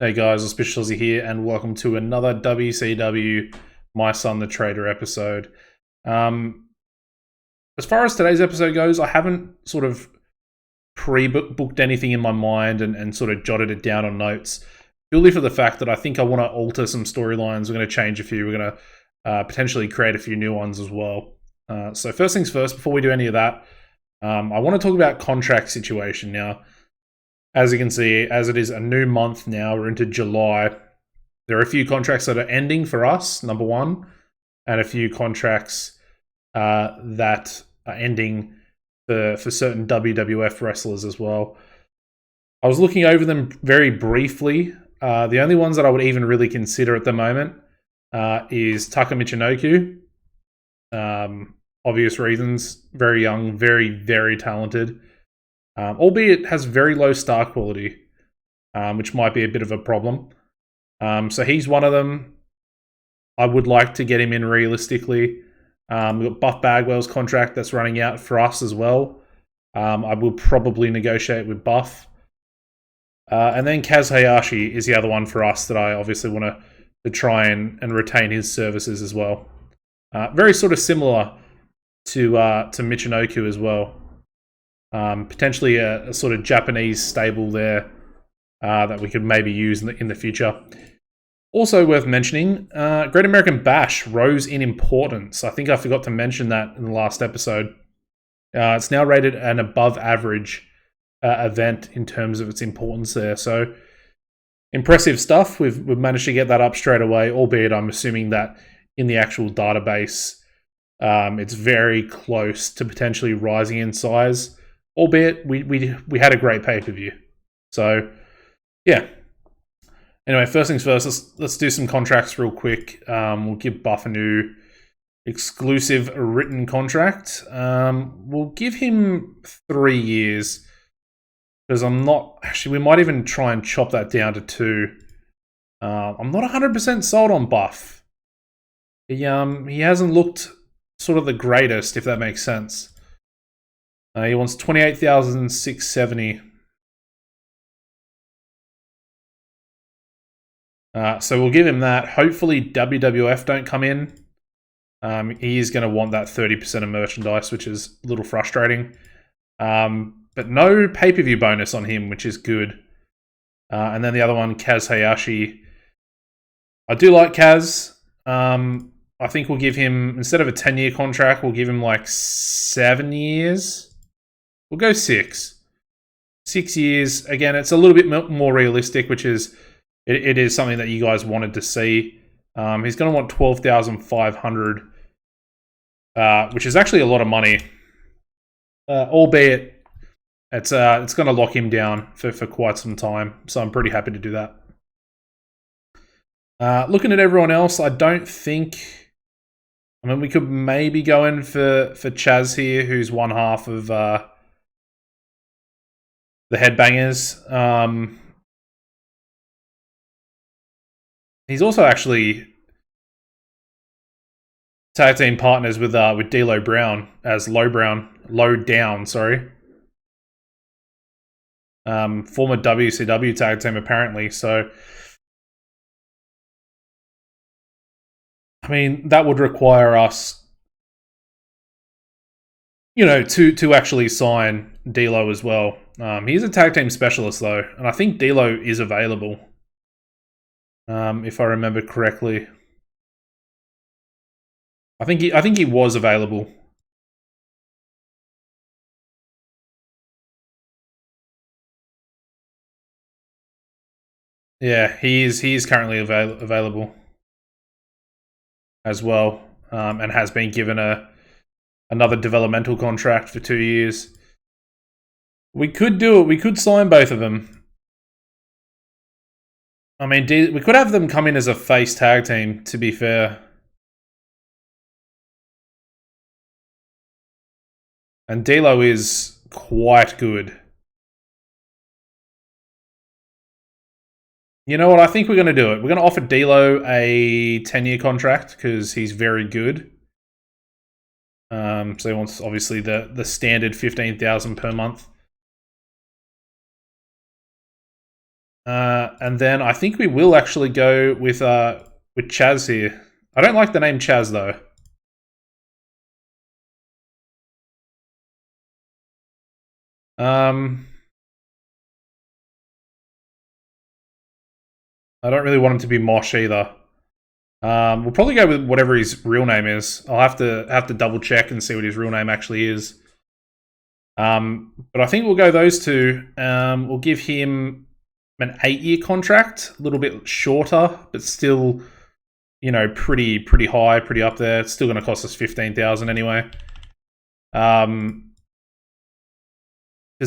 Hey guys, Auspicious Aussie here, and welcome to another WCW My Son the Trader episode. Um, as far as today's episode goes, I haven't sort of pre-booked anything in my mind and sort of jotted it down on notes, purely for the fact that I think I want to alter some storylines. We're going to change a few. We're going to potentially create a few new ones as well. So first things first, before we do any of that, I want to talk about contract situation now. As you can see, as it is a new month now, we're into July. There are a few contracts that are ending for us, number one, and a few contracts that are ending for certain WWF wrestlers as well. I was looking over them very briefly. The only ones that I would even really consider at the moment is Taka Michinoku. Obvious reasons. Very young, very, very talented. Albeit has very low star quality, which might be a bit of a problem. So he's one of them. I would like to get him in realistically. We've got Buff Bagwell's contract that's running out for us as well. I will probably negotiate with Buff. And then Kaz Hayashi is the other one for us that I obviously want to try and retain his services as well. Very sort of similar to Michinoku as well. Potentially a sort of Japanese stable there that we could maybe use in the future. Also worth mentioning, Great American Bash rose in importance. I think I forgot to mention that in the last episode. It's now rated an above average event in terms of its importance there. So impressive stuff. We've managed to get that up straight away, albeit I'm assuming that in the actual database, it's very close to potentially rising in size. Albeit we had a great pay-per-view. So, yeah. Anyway, first things first, let's do some contracts real quick. We'll give Buff a new exclusive written contract. We'll give him 3 years. Because I'm not... Actually, we might even try and chop that down to 2. I'm not 100% sold on Buff. He hasn't looked sort of the greatest, if that makes sense. He wants 28,670. So we'll give him that. Hopefully WWF don't come in. He is going to want that 30% of merchandise, which is a little frustrating. But no pay-per-view bonus on him, which is good. And then the other one, Kaz Hayashi. I do like Kaz. I think we'll give him, instead of a 10-year contract, we'll give him like 7 years. We'll go 6. 6 years. Again, it's a little bit more realistic, which is, it is something that you guys wanted to see. He's going to want 12,500, which is actually a lot of money. Albeit, it's going to lock him down for quite some time. So I'm pretty happy to do that. Looking at everyone else, I don't think... I mean, we could maybe go in for Chaz here, who's one half of... the Headbangers. He's also actually tag team partners with D'Lo Brown as Low Down, sorry. Former WCW tag team apparently. So, I mean, that would require us, you know, to actually sign D'Lo as well. He's a tag team specialist though, and I think D'Lo is available. If I remember correctly, I think he was available. Yeah, he is currently available as well, and has been given another developmental contract for 2 years. We could do it. We could sign both of them. I mean, we could have them come in as a face tag team, to be fair. And D'Lo is quite good. You know what? I think we're going to do it. We're going to offer D'Lo a 10-year contract because he's very good. So he wants, obviously, the standard $15,000 per month. And then I think we will actually go with Chaz here. I don't like the name Chaz though. I don't really want him to be Mosh either. We'll probably go with whatever his real name is. I'll have to double check and see what his real name actually is. But I think we'll go those two. We'll give him an 8-year contract, a little bit shorter, but still, you know, pretty high, pretty up there. It's still going to cost us 15,000 anyway. Because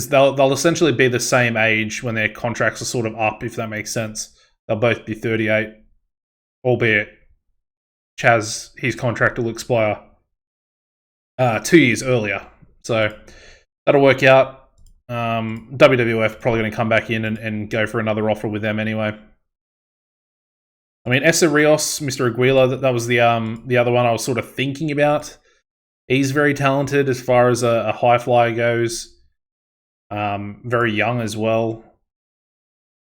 they'll essentially be the same age when their contracts are sort of up, if that makes sense. They'll both be 38, albeit Chaz, his contract will expire 2 years earlier. So that'll work out. WWF probably going to come back in and go for another offer with them anyway. I mean, Essa Rios, Mr. Aguila, that was the other one I was sort of thinking about. He's very talented as far as a high flyer goes. Very young as well.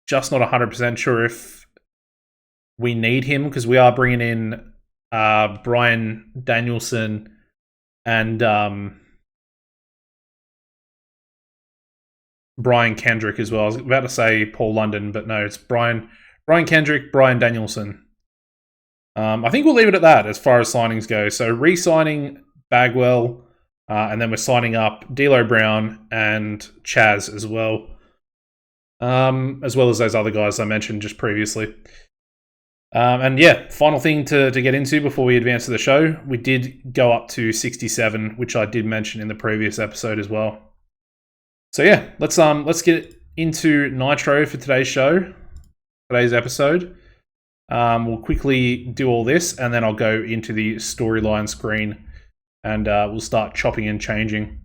Just not 100% sure if we need him because we are bringing in Bryan Danielson and Brian Kendrick as well. I was about to say Paul London, but no, it's Brian Kendrick, Bryan Danielson. I think we'll leave it at that as far as signings go. So re-signing Bagwell, and then we're signing up D'Lo Brown and Chaz as well as those other guys I mentioned just previously. And yeah, final thing to get into before we advance to the show, we did go up to 67, which I did mention in the previous episode as well. So yeah, let's get into Nitro for today's show, today's episode. We'll quickly do all this, and then I'll go into the storyline screen, and we'll start chopping and changing.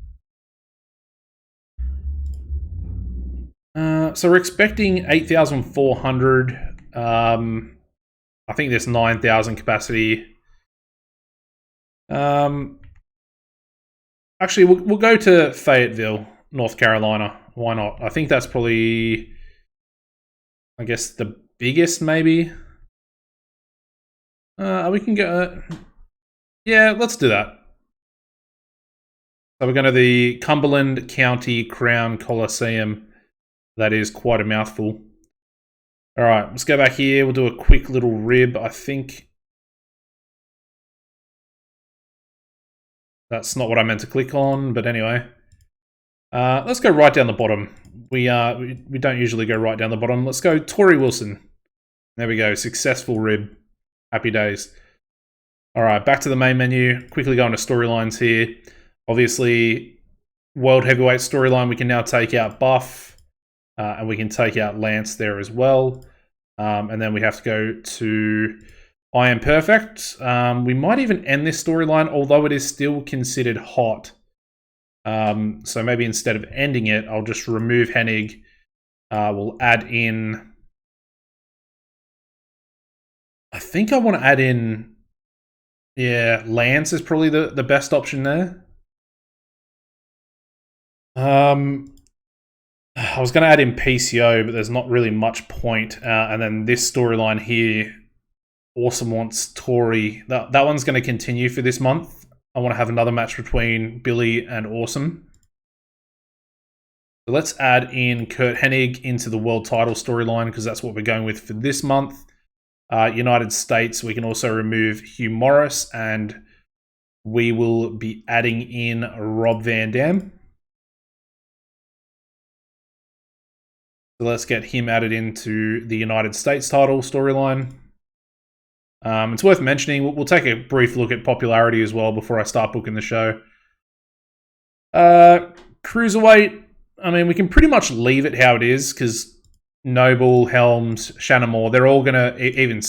So we're expecting 8,400. I think there's 9,000 capacity. Actually, we'll go to Fayetteville, North Carolina. Why not? I think that's probably, I guess, the biggest, maybe. We can go... yeah, let's do that. So we're going to the Cumberland County Crown Coliseum. That is quite a mouthful. All right, let's go back here. We'll do a quick little rib. I think that's not what I meant to click on, but anyway. Let's go right down the bottom. We don't usually go right down the bottom. Let's go Torrie Wilson. There we go. Successful rib. Happy days. All right, back to the main menu. Quickly go into storylines here. Obviously, World Heavyweight storyline, we can now take out Buff. And we can take out Lance there as well. And then we have to go to I Am Perfect. We might even end this storyline, although it is still considered hot. So maybe instead of ending it, I'll just remove Hennig. We'll add in... I think I want to add in... yeah, Lance is probably the best option there. I was going to add in PCO, but there's not really much point. And then this storyline here, Awesome wants Torrie. That one's going to continue for this month. I want to have another match between Billy and Awesome. So let's add in Curt Hennig into the world title storyline because that's what we're going with for this month. United States, we can also remove Hugh Morris, and we will be adding in Rob Van Dam. So let's get him added into the United States title storyline. It's worth mentioning, we'll take a brief look at popularity as well before I start booking the show. Cruiserweight, I mean, we can pretty much leave it how it is because Noble, Helms, Shannon Moore, they're all going to, even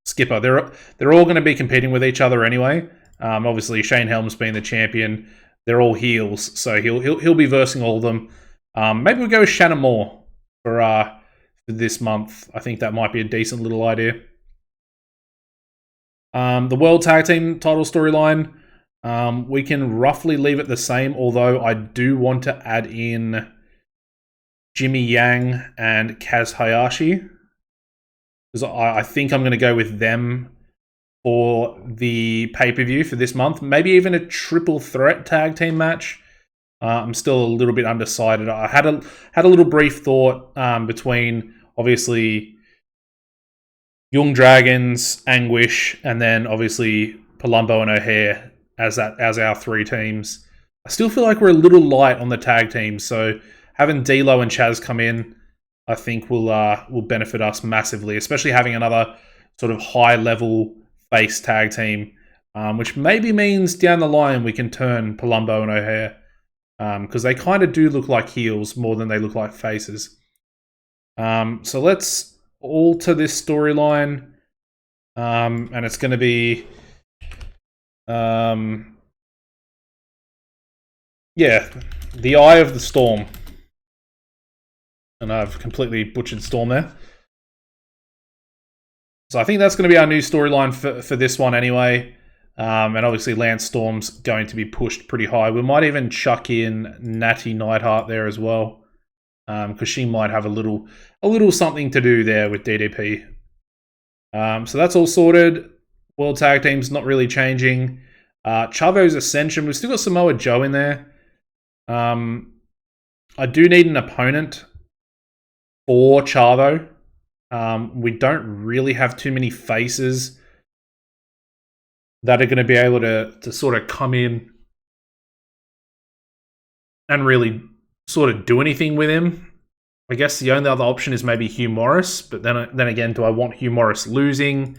Skipper, they're all going to be competing with each other anyway. Obviously, Shane Helms being the champion, they're all heels, so he'll be versing all of them. Maybe we'll go with Shannon Moore for this month. I think that might be a decent little idea. The World Tag Team title storyline, we can roughly leave it the same, although I do want to add in Jimmy Yang and Kaz Hayashi. Because I think I'm going to go with them for the pay-per-view for this month. Maybe even a triple threat tag team match. I'm still a little bit undecided. I had a little brief thought between, obviously, Young Dragons, Anguish, and then obviously Palumbo and O'Haire as our three teams. I still feel like we're a little light on the tag teams, so having D'Lo and Chaz come in, I think will benefit us massively, especially having another sort of high-level face tag team, which maybe means down the line we can turn Palumbo and O'Haire, because they kind of do look like heels more than they look like faces. So let's alter this storyline, and it's going to be, yeah, the Eye of the Storm. And I've completely butchered Storm there. So I think that's going to be our new storyline for this one anyway. And obviously Lance Storm's going to be pushed pretty high. We might even chuck in Natty Neidhart there as well, because she might have a little something to do there with DDP. So that's all sorted. World Tag Team's not really changing. Chavo's Ascension. We've still got Samoa Joe in there. I do need an opponent for Chavo. We don't really have too many faces that are going to be able to sort of come in and really sort of do anything with him. I guess the only other option is maybe Hugh Morris, but then again, do I want Hugh Morris losing?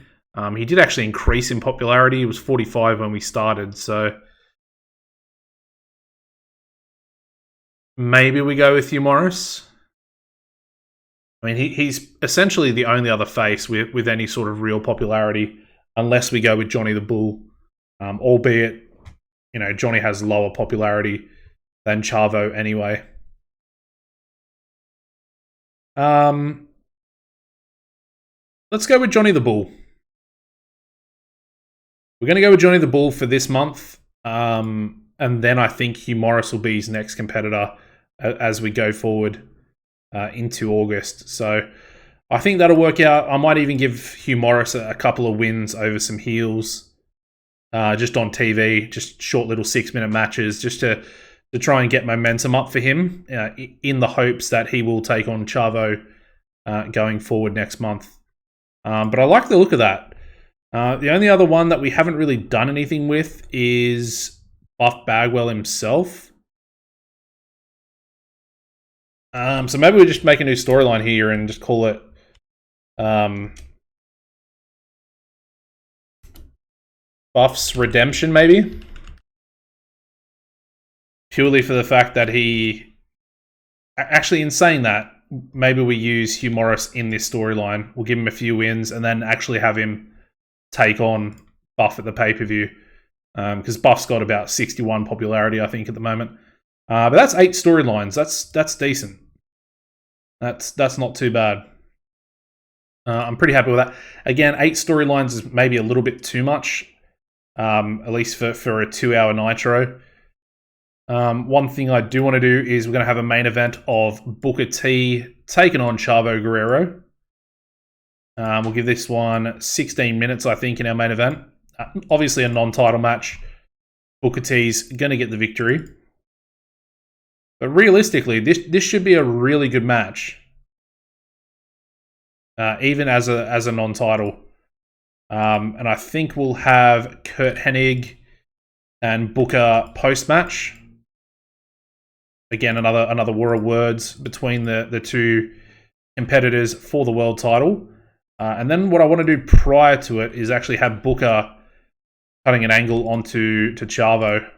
He did actually increase in popularity. He was 45 when we started, so maybe we go with Hugh Morris. I mean, he's essentially the only other face with any sort of real popularity, unless we go with Johnny the Bull, albeit, you know, Johnny has lower popularity than Chavo anyway. Let's go with Johnny the Bull. We're going to go with Johnny the Bull for this month, and then I think Hugh Morris will be his next competitor as we go forward into August. So I think that'll work out. I might even give Hugh Morris a couple of wins over some heels, just on TV, just short little 6-minute matches, just to try and get momentum up for him, in the hopes that he will take on Chavo going forward next month. But I like the look of that. The only other one that we haven't really done anything with is Buff Bagwell himself. So maybe we just make a new storyline here and just call it Buff's Redemption, maybe? Purely for the fact that he... Actually, in saying that, maybe we use Hugh Morris in this storyline. We'll give him a few wins and then actually have him take on Buff at the pay-per-view. Because Buff's got about 61 popularity, I think, at the moment. But that's 8 storylines. That's decent. That's not too bad. I'm pretty happy with that. Again, 8 storylines is maybe a little bit too much. At least for a 2-hour Nitro. One thing I do want to do is we're going to have a main event of Booker T taking on Chavo Guerrero. We'll give this one 16 minutes, I think, in our main event. Obviously a non-title match. Booker T's going to get the victory. But realistically, this should be a really good match. Even as a non-title. And I think we'll have Kurt Hennig and Booker post-match. Again, another war of words between the two competitors for the world title. And then what I want to do prior to it is actually have Booker cutting an angle onto Chavo.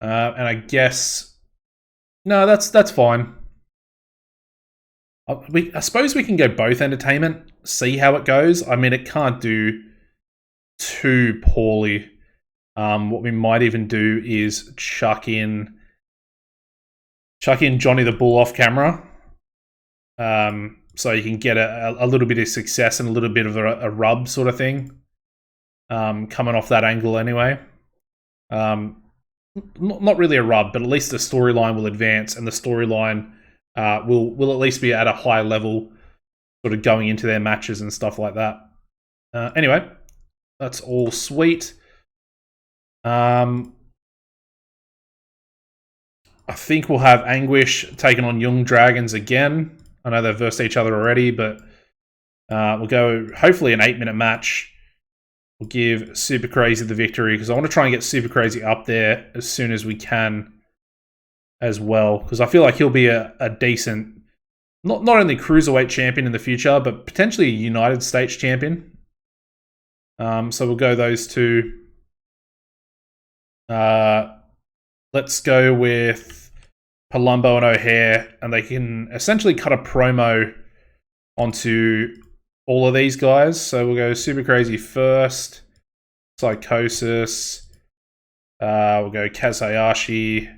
And I guess... No, that's fine. I suppose we can go both entertainment, see how it goes. I mean, it can't do too poorly. What we might even do is chuck in Johnny the Bull off camera, so you can get a little bit of success and a little bit of a rub sort of thing, coming off that angle anyway. not really a rub, but at least the storyline will advance, and the storyline will at least be at a high level, sort of going into their matches and stuff like that. Anyway, that's all sweet. I think we'll have Anguish taking on Young Dragons again. I know they've versed each other already, but we'll go hopefully an 8-minute match. We'll give Super Crazy the victory because I want to try and get Super Crazy up there as soon as we can as well, because I feel like he'll be a decent, not only Cruiserweight champion in the future, but potentially a United States champion. So we'll go those two. Let's go with Palumbo and O'Hare, and they can essentially cut a promo onto all of these guys. So we'll go Super Crazy first, Psychosis, we'll go Kaz Hayashi,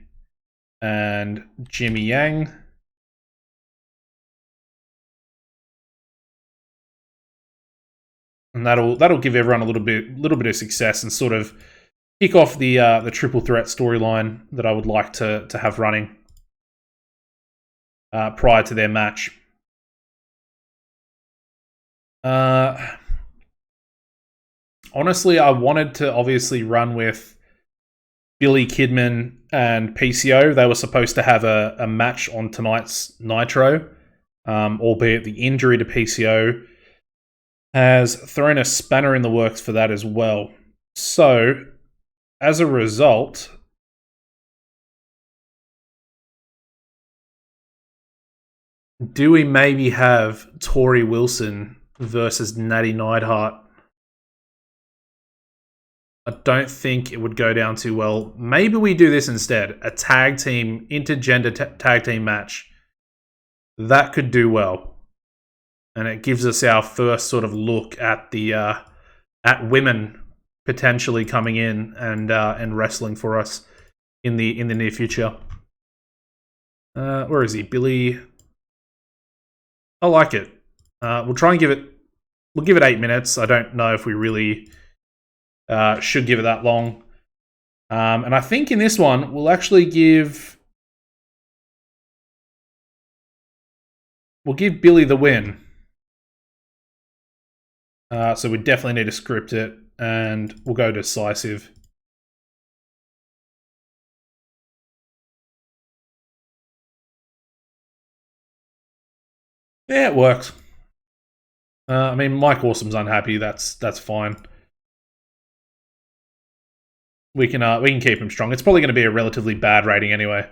and Jimmy Yang. And that'll give everyone a little bit of success and sort of kick off the triple threat storyline that I would like to have running prior to their match. Honestly, I wanted to obviously run with Billy Kidman and PCO. They were supposed to have a match on tonight's Nitro, albeit the injury to PCO has thrown a spanner in the works for that as well. So, as a result, do we maybe have Tori Wilson versus Natty Neidhart? I don't think it would go down too well. Maybe we do this instead. A tag team, intergender tag team match. That could do well. And it gives us our first sort of look at the at women potentially coming in and wrestling for us in the near future. Where is he? Billy. I like it. We'll try and give it 8 minutes. I don't know if we really should give it that long. And I think in this one, we'll actually give Billy the win. So we definitely need to script it, and we'll go decisive. Yeah, it works. I mean, Mike Awesome's unhappy. That's fine. We can keep him strong. It's probably going to be a relatively bad rating anyway.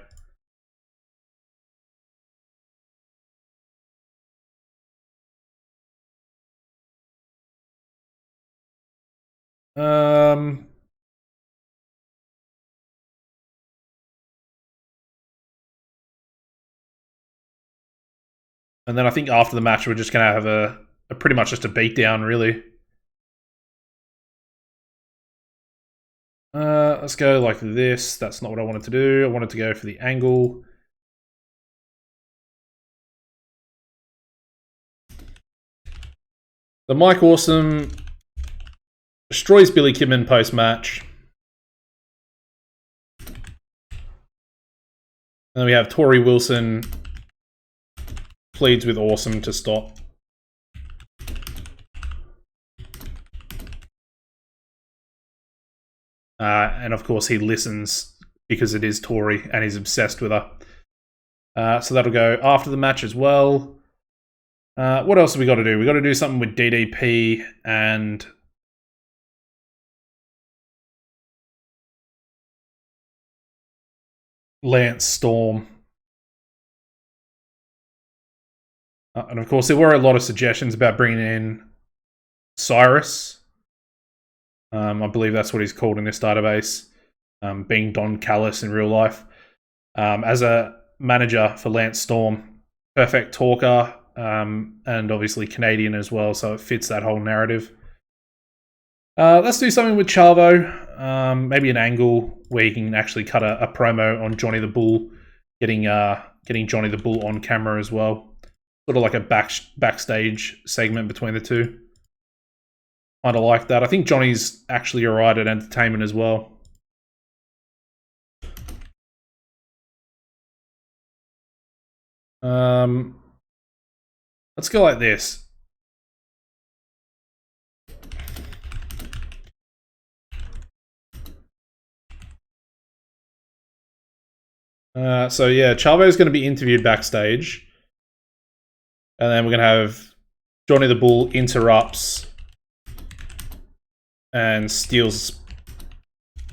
And then I think after the match, we're just going to have a pretty much just a beatdown, really. Let's go like this. That's not what I wanted to do. I wanted to go for the angle. The Mike Awesome destroys Billy Kidman post-match. And then we have Tori Wilson pleads with Awesome to stop. And of course he listens because it is Tori and he's obsessed with her. So that'll go after the match as well. What else have we got to do? We got to do something with DDP and Lance Storm. And of course, there were a lot of suggestions about bringing in Cyrus. I believe that's what he's called in this database, being Don Callis in real life. As a manager for Lance Storm, perfect talker, and obviously Canadian as well, so it fits that whole narrative. Let's do something with Chavo, maybe an angle where you can actually cut a promo on Johnny the Bull, getting Johnny the Bull on camera as well. Sort of like a backstage segment between the two. Kind of like that. I think Johnny's actually alright at entertainment as well. Let's go like this. So yeah, Chavo is going to be interviewed backstage. And then we're going to have Johnny the Bull interrupts and steals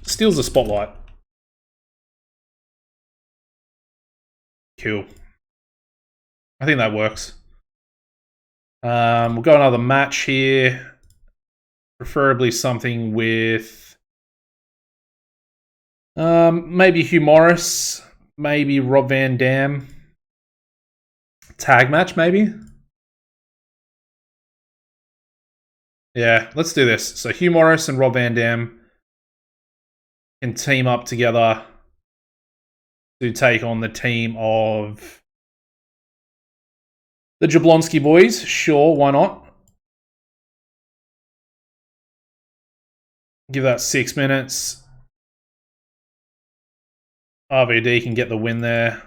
the spotlight. Cool. I think that works. We'll go another match here. Preferably something with maybe Hugh Morris, maybe Rob Van Dam. Tag match, maybe? Yeah, let's do this. So Hugh Morris and Rob Van Dam can team up together to take on the team of the Jablonski boys. Sure, why not? Give that 6 minutes. RVD can get the win there.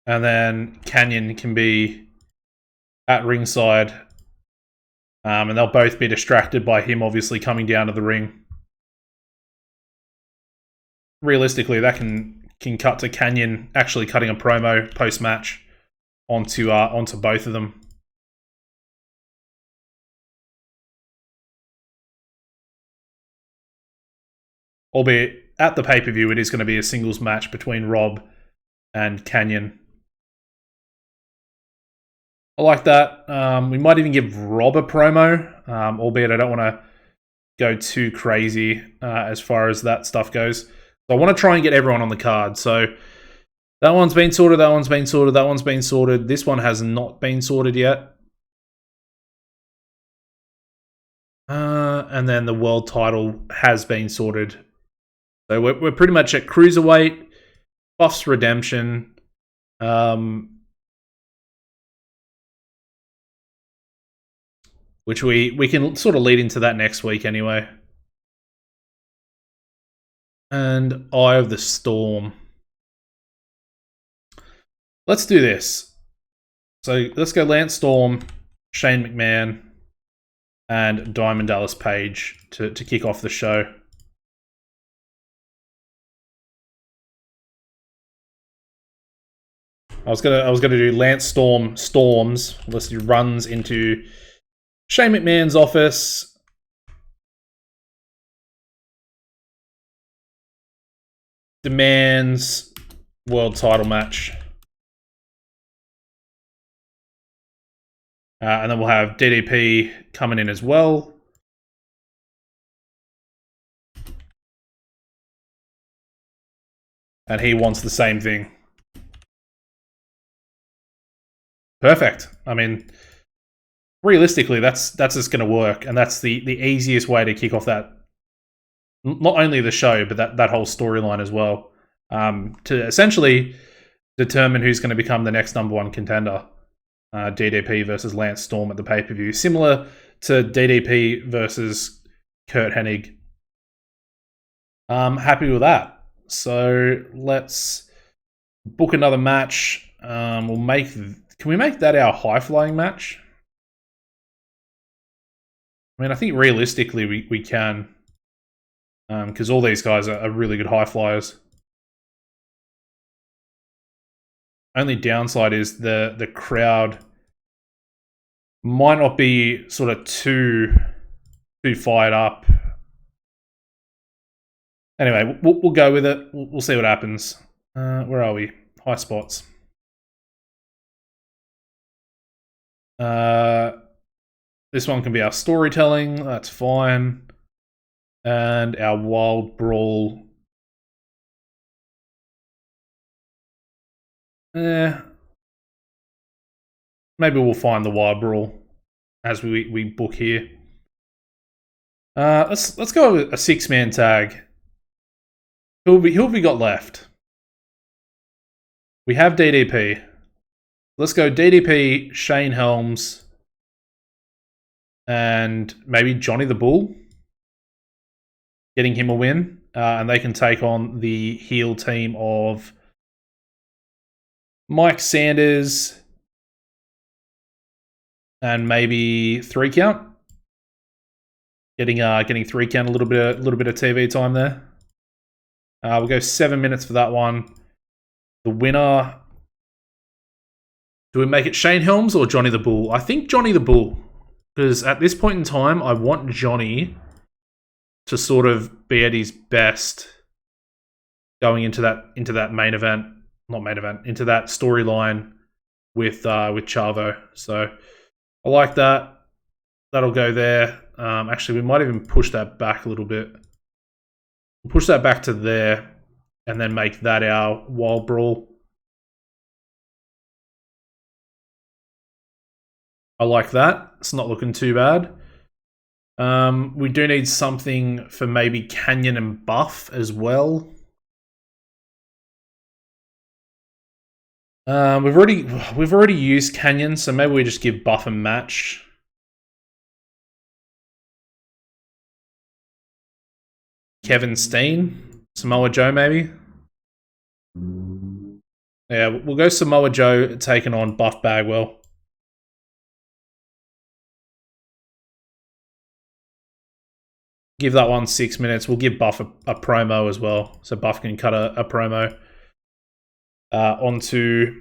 And then Canyon can be at ringside. And they'll both be distracted by him obviously coming down to the ring. Realistically, that can cut to Canyon actually cutting a promo post-match onto both of them. Albeit, at the pay-per-view, it is going to be a singles match between Rob and Canyon. I like that. We might even give Rob a promo, albeit I don't want to go too crazy as far as that stuff goes. So I want to try and get everyone on the card. So that one's been sorted, that one's been sorted, that one's been sorted. This one has not been sorted yet. And then the world title has been sorted. So we're pretty much at Cruiserweight, Buffs Redemption, which we can sort of lead into that next week anyway. And Eye of the Storm. Let's do this. So let's go Lance Storm, Shane McMahon, and Diamond Dallas Page to kick off the show. I was gonna do Lance Storm storms. Unless he runs into Shane McMahon's office. Demands world title match. And then we'll have DDP coming in as well. And he wants the same thing. Perfect. I mean, realistically, that's just going to work. And that's the easiest way to kick off that. Not only the show, but that whole storyline as well. To essentially determine who's going to become the next number one contender. DDP versus Lance Storm at the pay-per-view. Similar to DDP versus Kurt Hennig. Happy with that. So let's book another match. Can we make that our high-flying match? I mean, I think realistically we can. Because all these guys are really good high flyers. Only downside is the crowd might not be sort of too fired up. Anyway, we'll go with it. We'll see what happens. Where are we? High spots. This one can be our storytelling. That's fine. And our wild brawl. Maybe we'll find the wild brawl as we book here. Let's go with a 6-man tag. Who have we got left? We have DDP. Let's go DDP, Shane Helms, and maybe Johnny the Bull. getting him a win, and they can take on the heel team of Mike Sanders and maybe 3 Count. Getting 3 Count a little bit of TV time there. We'll go 7 minutes for that one. The winner. Do we make it Shane Helms or Johnny the Bull? I think Johnny the Bull, because at this point in time, I want Johnny to sort of be at his best going into that main event, not main event, into that storyline with Chavo. So I like that. That'll go there. Actually, we might even push that back a little bit. We'll push that back to there, and then make that our Wild Brawl. I like that. It's not looking too bad. We do need something for maybe Canyon and Buff as well. We've already used Canyon, so maybe we just give Buff a match. Kevin Steen, Samoa Joe, maybe. Yeah, we'll go Samoa Joe taking on Buff Bagwell. Give that one 6 minutes. We'll give Buff a promo as well, so Buff can cut a promo. Onto,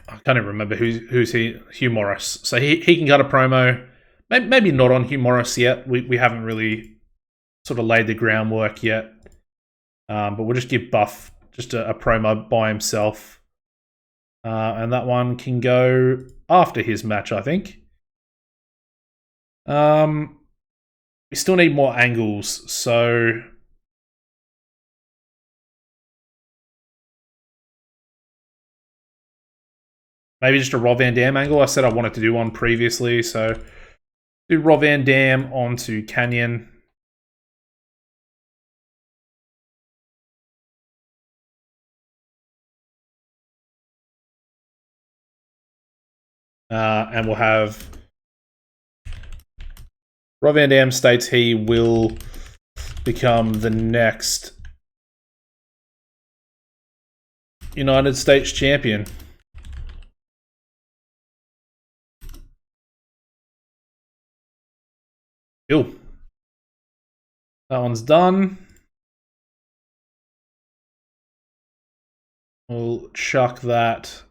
I can't even remember who's he. Hugh Morris. So he can cut a promo. Maybe not on Hugh Morris yet. We haven't really sort of laid the groundwork yet. But we'll just give Buff just a promo by himself. And that one can go after his match, I think. We still need more angles, so maybe just a Rob Van Dam angle. I said I wanted to do one previously, so do Rob Van Dam onto Canyon. And we'll have Rob Van Dam states he will become the next United States champion. Cool. That one's done. We'll chuck that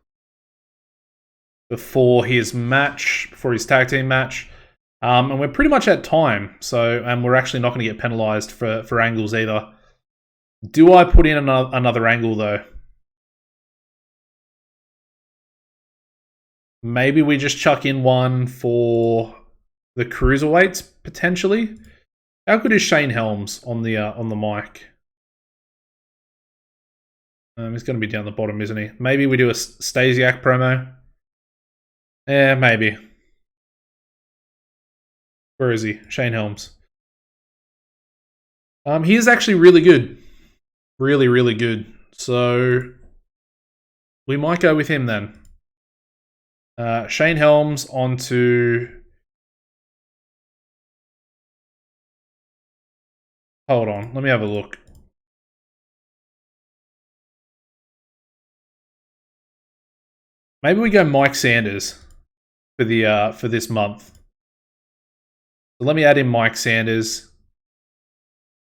before his tag team match. And we're pretty much at time, and we're actually not going to get penalized for angles either. Do I put in another angle though? Maybe we just chuck in one for the cruiserweights potentially. How good is Shane Helms on the mic? He's going to be down the bottom, isn't he? Maybe we do a Stasiak promo. Yeah, maybe. Where is he? Shane Helms. He is actually really good. Really, really good. So we might go with him then. Shane Helms onto... Hold on, let me have a look. Maybe we go Mike Sanders for this month. So let me add in Mike Sanders.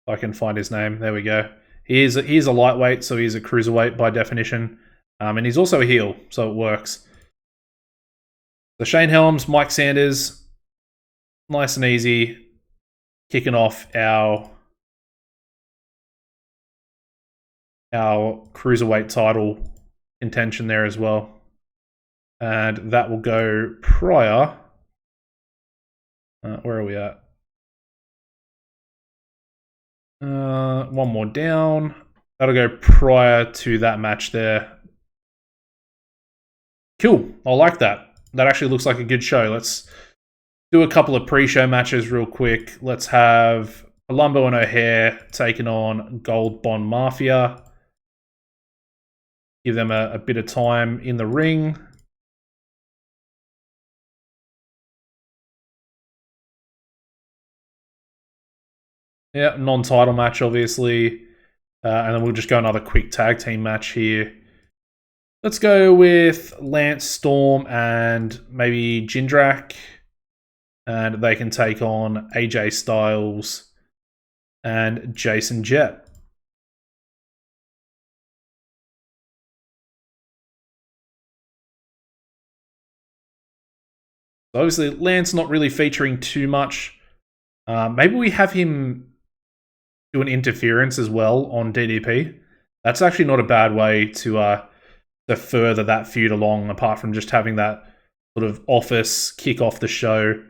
If I can find his name. There we go. He is a lightweight, so he's a cruiserweight by definition. And he's also a heel, so it works. So Shane Helms, Mike Sanders. Nice and easy. Kicking off our cruiserweight title contention there as well. And that will go prior. Where are we at? One more down. That'll go prior to that match there. Cool. I like that. That actually looks like a good show. Let's do a couple of pre-show matches real quick. Let's have Columbo and O'Hare taking on Gold Bond Mafia. Give them a bit of time in the ring. Yeah, non-title match, obviously. And then we'll just go another quick tag team match here. Let's go with Lance Storm and maybe Jindrak. And they can take on AJ Styles and Jason Jett. Obviously, Lance not really featuring too much. Maybe we have him do an interference as well on DDP. That's actually not a bad way to further that feud along, apart from just having that sort of office kick off the show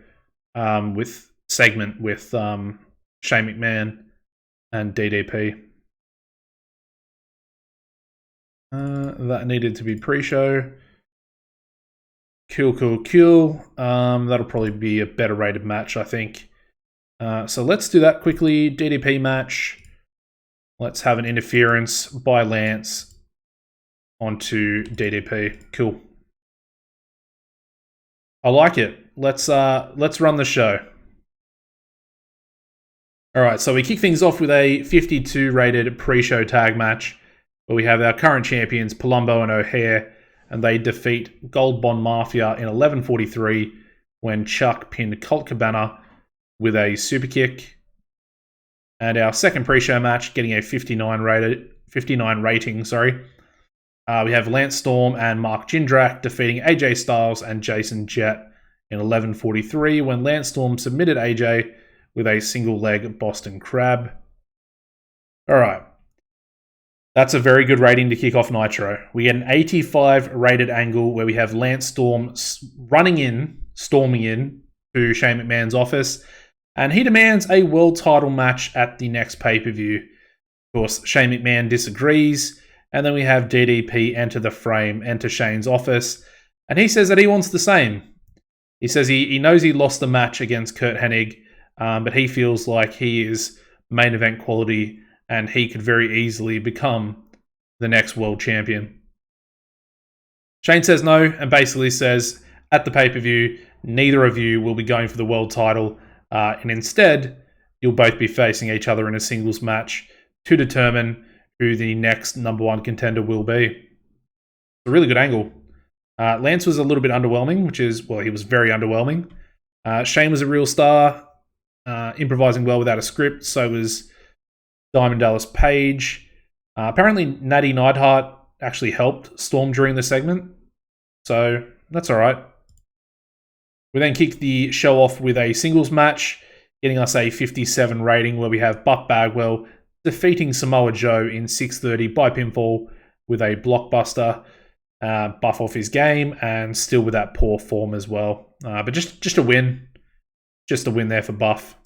with segment with Shane McMahon and DDP. That needed to be pre-show. Cool. That'll probably be a better rated match, I think. So let's do that quickly. DDP match. Let's have an interference by Lance onto DDP. Cool. I like it. Let's run the show. All right, so we kick things off with a 52 rated pre-show tag match where we have our current champions Palumbo and O'Haire, and they defeat Gold Bond Mafia in 11:43 when Chuck pinned Colt Cabana with a super kick. And our second pre-show match getting a 59 rating. We have Lance Storm and Mark Jindrak defeating AJ Styles and Jason Jett in 11:43 when Lance Storm submitted AJ with a single leg Boston Crab. All right. That's a very good rating to kick off Nitro. We get an 85 rated angle where we have Lance Storm storming in to Shane McMahon's office, and he demands a world title match at the next pay-per-view. Of course, Shane McMahon disagrees, and then we have DDP enter Shane's office, and he says that he wants the same. He says he knows he lost the match against Curt Hennig, but he feels like he is main event quality and he could very easily become the next world champion. Shane says no and basically says, at the pay-per-view, neither of you will be going for the world title, and instead, you'll both be facing each other in a singles match to determine who the next number one contender will be. It's a really good angle. Lance was a little bit underwhelming, he was very underwhelming. Shane was a real star, improvising well without a script, so was Diamond Dallas Page. Apparently, Natty Neidhart actually helped Storm during the segment, so that's all right. We then kick the show off with a singles match, getting us a 57 rating where we have Buff Bagwell defeating Samoa Joe in 6:30 by pinfall with a blockbuster. Buff off his game and still with that poor form as well. But just a win. Just a win there for Buff.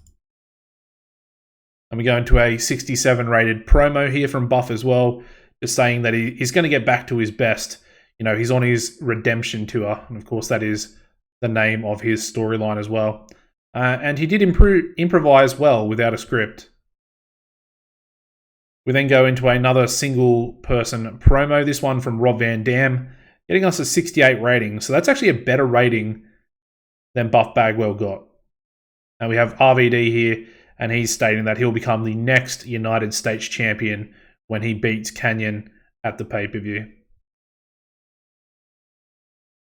And we go into a 67 rated promo here from Buff as well, just saying that he's going to get back to his best. You know, he's on his redemption tour. And of course, that is the name of his storyline as well. And he did improvise well without a script. We then go into another single person promo, this one from Rob Van Dam, getting us a 68 rating. So that's actually a better rating than Buff Bagwell got. And we have RVD here, and he's stating that he'll become the next United States champion when he beats Kanyon at the pay-per-view.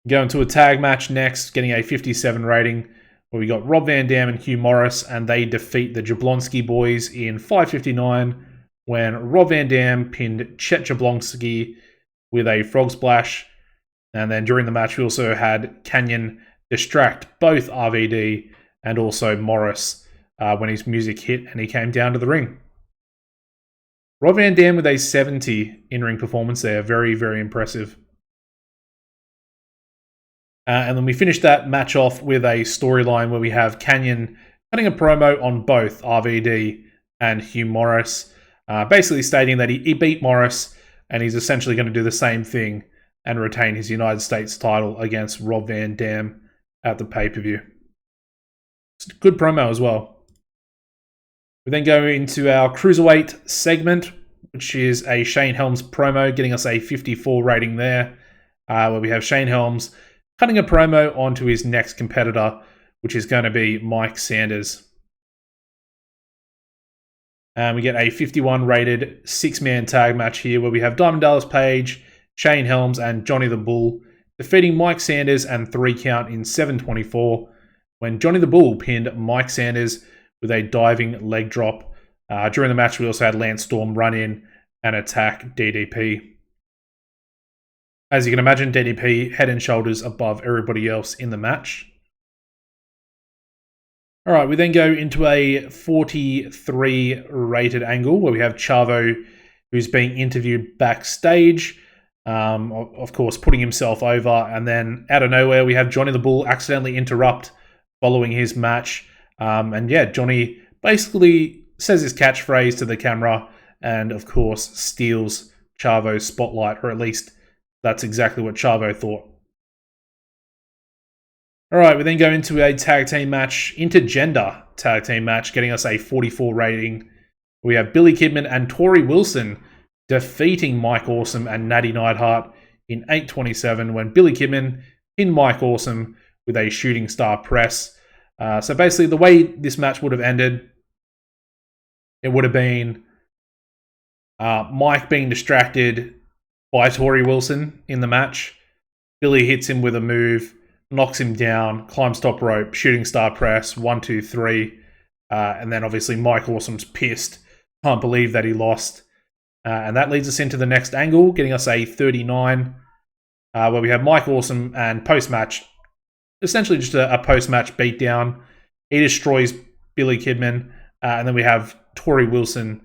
Going to a tag match next, getting a 57 rating, where we got Rob Van Dam and Hugh Morris, and they defeat the Jablonski boys in 5:59 when Rob Van Dam pinned Chet Jablonski with a frog splash. And then during the match, we also had Kanyon distract both RVD and also Morris when his music hit and he came down to the ring. Rob Van Dam with a 70 in-ring performance there. Very, very impressive. And then we finished that match off with a storyline where we have Kanyon cutting a promo on both RVD and Hugh Morris, basically stating that he beat Morris and he's essentially going to do the same thing and retain his United States title against Rob Van Dam at the pay-per-view. It's a good promo as well. We then go into our Cruiserweight segment, which is a Shane Helms promo, getting us a 54 rating there, where we have Shane Helms cutting a promo onto his next competitor, which is going to be Mike Sanders. And we get a 51 rated 6-man tag match here where we have Diamond Dallas Page, Shane Helms, and Johnny the Bull defeating Mike Sanders and 3 count in 7:24 when Johnny the Bull pinned Mike Sanders with a diving leg drop. During the match, we also had Lance Storm run in and attack DDP. As you can imagine, DDP head and shoulders above everybody else in the match. All right, we then go into a 43 rated angle where we have Chavo, who's being interviewed backstage, of course, putting himself over. And then out of nowhere, we have Johnny the Bull accidentally interrupt following his match. And yeah, Johnny basically says his catchphrase to the camera and, of course, steals Chavo's spotlight, or at least that's exactly what Chavo thought. All right, we then go into a tag team match, intergender tag team match, getting us a 44 rating. We have Billy Kidman and Tori Wilson defeating Mike Awesome and Natty Neidhart in 8:27 when Billy Kidman pinned Mike Awesome with a shooting star press. So basically, the way this match would have ended, it would have been Mike being distracted by Tori Wilson in the match. Billy hits him with a move, knocks him down, climbs top rope, shooting star press, 1, 2, 3. And then obviously Mike Awesome's pissed. Can't believe that he lost. And that leads us into the next angle, getting us a 39, where we have Mike Awesome and post-match, essentially just a post-match beatdown. He destroys Billy Kidman. And then we have Tori Wilson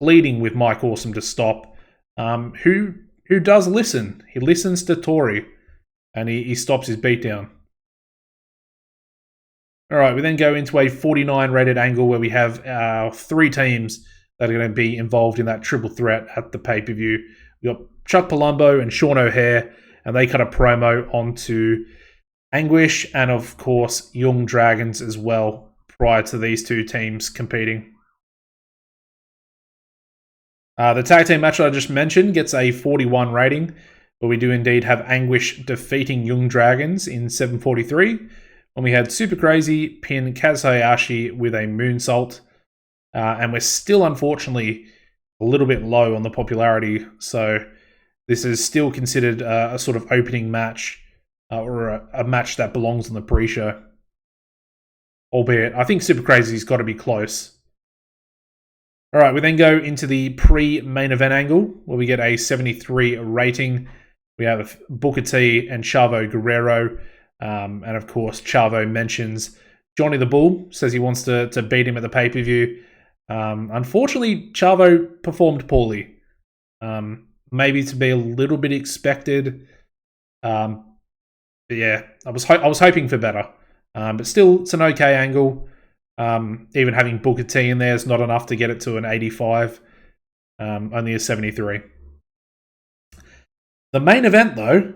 pleading with Mike Awesome to stop. Who does listen. He listens to Tori. And he stops his beatdown. All right, we then go into a 49 rated angle where we have our 3 teams that are going to be involved in that triple threat at the pay-per-view. We've got Chuck Palumbo and Sean O'Haire, and they cut a promo onto Anguish and, of course, Young Dragons as well prior to these 2 teams competing. The tag team match I just mentioned gets a 41 rating. But we do indeed have Anguish defeating Young Dragons in 7:43. When we had Super Crazy pin Kaz Hayashi with a moonsault. And we're still, unfortunately, a little bit low on the popularity. So this is still considered a sort of opening match. Or a match that belongs on the pre-show. Albeit, I think Super Crazy's got to be close. Alright, we then go into the pre-main event angle. Where we get a 73 rating. We have Booker T and Chavo Guerrero. And of course, Chavo mentions Johnny the Bull, says he wants to beat him at the pay-per-view. Unfortunately, Chavo performed poorly. Maybe to be a little bit expected. But yeah, I was hoping for better. But still, it's an okay angle. Even having Booker T in there is not enough to get it to an 85. Only a 73. The main event, though,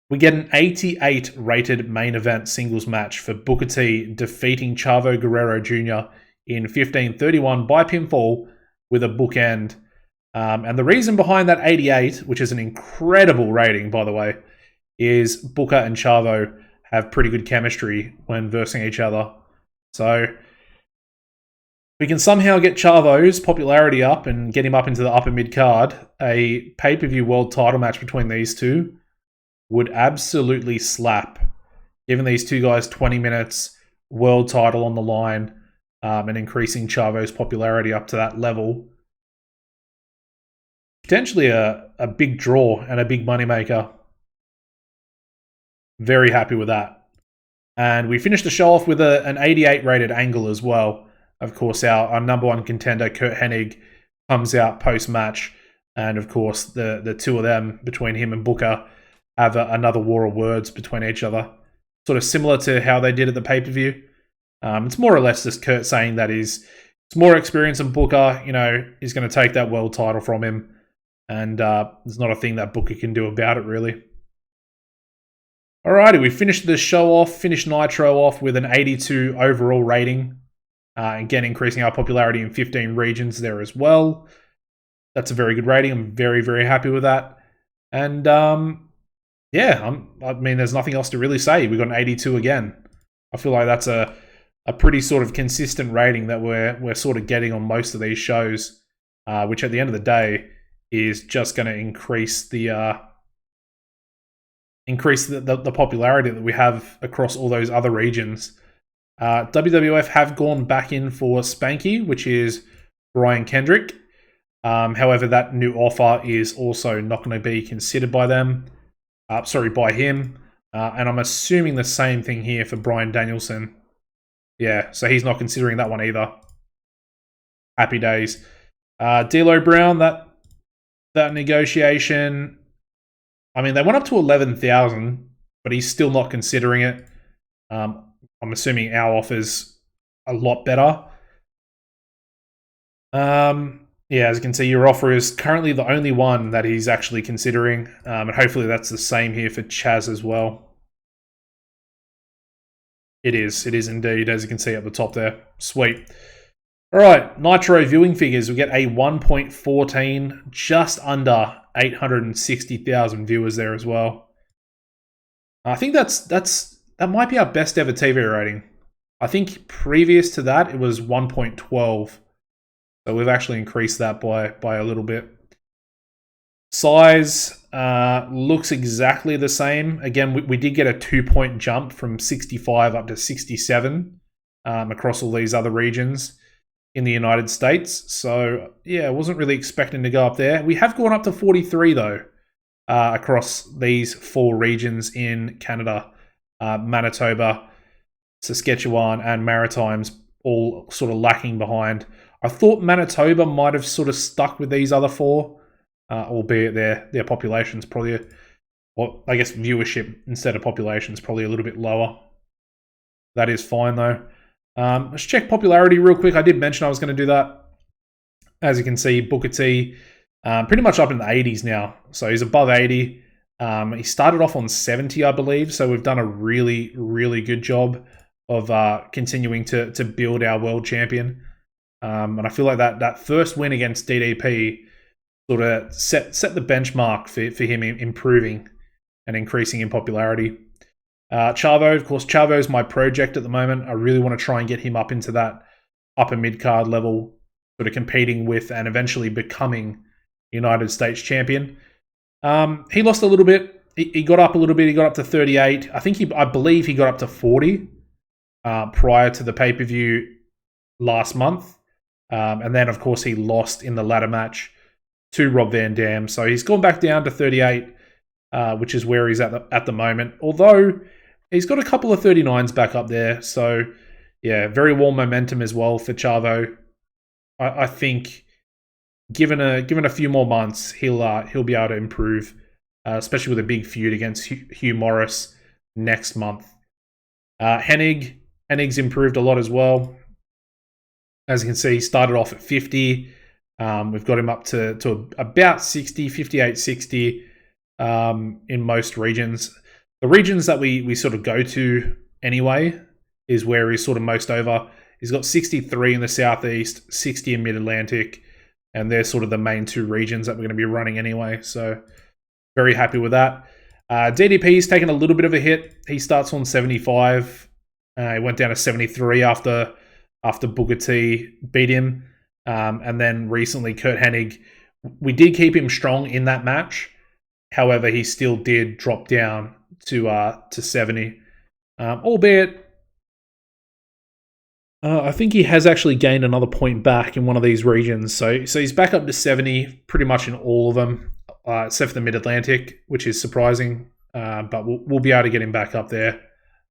we get an 88 rated main event singles match for Booker T defeating Chavo Guerrero Jr. in 15:31 by pinfall with a bookend. And the reason behind that 88, which is an incredible rating, by the way, is Booker and Chavo have pretty good chemistry when versing each other. So we can somehow get Chavo's popularity up and get him up into the upper mid-card. A pay-per-view world title match between these two would absolutely slap. Giving these two guys 20 minutes, world title on the line, and increasing Chavo's popularity up to that level. Potentially a big draw and a big moneymaker. Very happy with that. And we finished the show off with an 88 rated angle as well. Of course, our number one contender, Kurt Hennig, comes out post-match. And of course, the two of them, between him and Booker, have another war of words between each other. Sort of similar to how they did at the pay-per-view. It's more or less just Kurt saying that he's more experienced than Booker. You know, he's going to take that world title from him. And there's not a thing that Booker can do about it, really. Alrighty, we finished the show off, finished Nitro off with an 82 overall rating. Again, increasing our popularity in 15 regions there as well. That's a very good rating. I'm very, very happy with that. And yeah, I mean, there's nothing else to really say. We got an 82 again. I feel like that's a a pretty sort of consistent rating that we're sort of getting on most of these shows, which at the end of the day is just going to increase the popularity that we have across all those other regions. WWF have gone back in for Spanky, which is Brian Kendrick. However, that new offer is also not going to be considered by them. By him. And I'm assuming the same thing here for Bryan Danielson. Yeah, so he's not considering that one either. Happy days. D'Lo Brown, that negotiation, I mean, they went up to 11,000, but he's still not considering it. I'm assuming our offer's a lot better. Yeah, as you can see, your offer is currently the only one that he's actually considering. And hopefully that's the same here for Chaz as well. It is indeed, as you can see at the top there. Sweet. All right, Nitro viewing figures. We get a 1.14, just under 860,000 viewers there as well. I think that might be our best ever TV rating. I think previous to that, it was 1.12. So we've actually increased that by a little bit. Size looks exactly the same. Again, we did get a 2-point jump from 65 up to 67 across all these other regions in the United States. So, yeah, I wasn't really expecting to go up there. We have gone up to 43, though, across these 4 regions in Canada. Manitoba, Saskatchewan, and Maritimes, all sort of lacking behind. I thought Manitoba might have sort of stuck with these other 4, albeit their population's probably, I guess viewership instead of population is probably a little bit lower. That is fine, though. Let's check popularity real quick. I did mention I was going to do that. As you can see, Booker T, pretty much up in the 80s now. So he's above 80. He started off on 70, I believe. So we've done a really, really good job of continuing to build our world champion. And I feel like that first win against DDP sort of set the benchmark for him improving and increasing in popularity. Chavo, of course, Chavo's my project at the moment. I really want to try and get him up into that upper mid-card level, sort of competing with and eventually becoming United States champion. He lost a little bit. He got up a little bit. He got up to 38. I believe he got up to 40 prior to the pay-per-view last month. And then, of course, he lost in the ladder match to Rob Van Dam. So he's gone back down to 38, which is where he's at the moment. Although he's got a couple of 39s back up there. So, yeah, very warm momentum as well for Chavo. I think given a few more months, he'll be able to improve, especially with a big feud against Hugh Morris next month. Hennig's improved a lot as well. As you can see, he started off at 50. We've got him up to about 60, 58, 60 in most regions. The regions that we sort of go to anyway is where he's sort of most over. He's got 63 in the Southeast, 60 in Mid-Atlantic, and they're sort of the main 2 regions that we're going to be running anyway. So very happy with that. DDP's taken a little bit of a hit. He starts on 75. He went down to 73 after Booker T beat him. And then recently, Curt Hennig, we did keep him strong in that match. However, he still did drop down to 70. Albeit, I think he has actually gained another point back in one of these regions. So he's back up to 70 pretty much in all of them, except for the Mid-Atlantic, which is surprising. But we'll be able to get him back up there.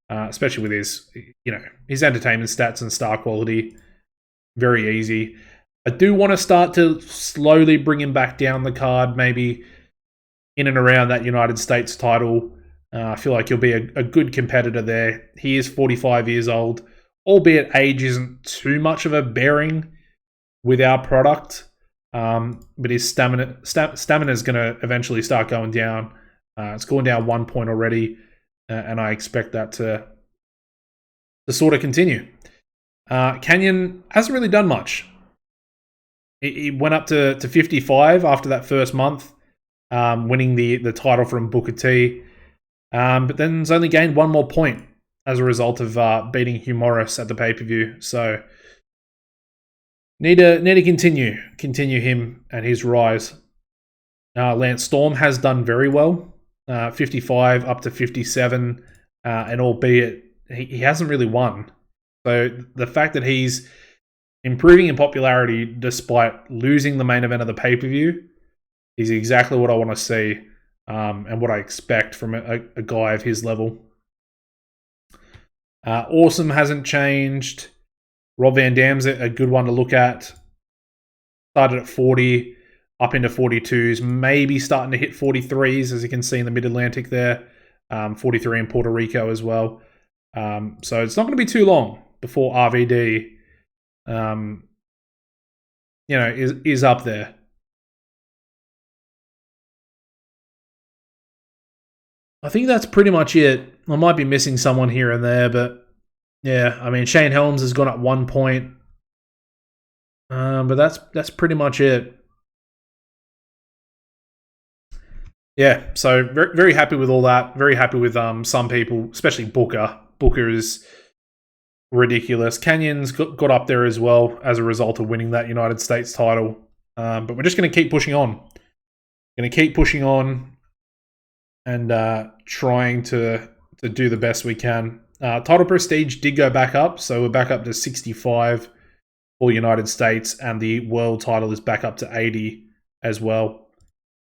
Especially with his entertainment stats and star quality. Very easy. I do want to start to slowly bring him back down the card, maybe in and around that United States title. I feel like he'll be a good competitor there. He is 45 years old, albeit age isn't too much of a bearing with our product. But his stamina is going to eventually start going down. It's going down 1 point already. And I expect that to sort of continue. Kanyon hasn't really done much. He went up to 55 after that first month, winning the title from Booker T. But then he's only gained 1 more point. as a result of beating Hugh Morris at the pay-per-view. So need to continue him and his rise. Lance Storm has done very well, 55 up to 57, and albeit he hasn't really won. So the fact that he's improving in popularity despite losing the main event of the pay-per-view is exactly what I want to see, and what I expect from a guy of his level. Awesome hasn't changed. Rob Van Dam's a good one to look at. Started at 40, up into 42s, maybe starting to hit 43s, as you can see in the Mid-Atlantic there. 43 in Puerto Rico as well. So it's not going to be too long before RVD, is up there. I think that's pretty much it. I might be missing someone here and there, but yeah, I mean, Shane Helms has gone up 1 point. But that's pretty much it. Yeah, so very, very happy with all that. Very happy with some people, especially Booker. Booker is ridiculous. Canyon's got up there as well as a result of winning that United States title. But we're just going to keep pushing on. Going to keep pushing on and trying to do the best we can. Title prestige did go back up, so we're back up to 65 for United States, and the world title is back up to 80 as well.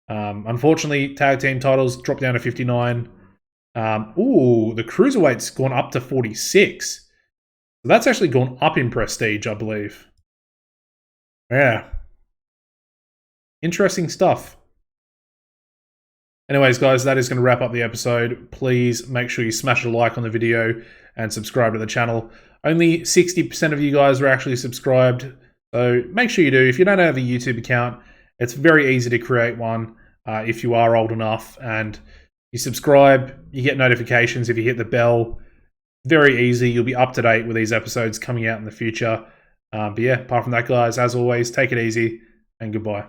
Unfortunately, tag team titles dropped down to 59. The cruiserweight's gone up to 46. So that's actually gone up in prestige, I believe. Yeah. Interesting stuff. Anyways, guys, that is going to wrap up the episode. Please make sure you smash a like on the video and subscribe to the channel. Only 60% of you guys are actually subscribed, so make sure you do. If you don't have a YouTube account, it's very easy to create one if you are old enough, and you subscribe, you get notifications if you hit the bell. Very easy. You'll be up to date with these episodes coming out in the future. But yeah, apart from that, guys, as always, take it easy and goodbye.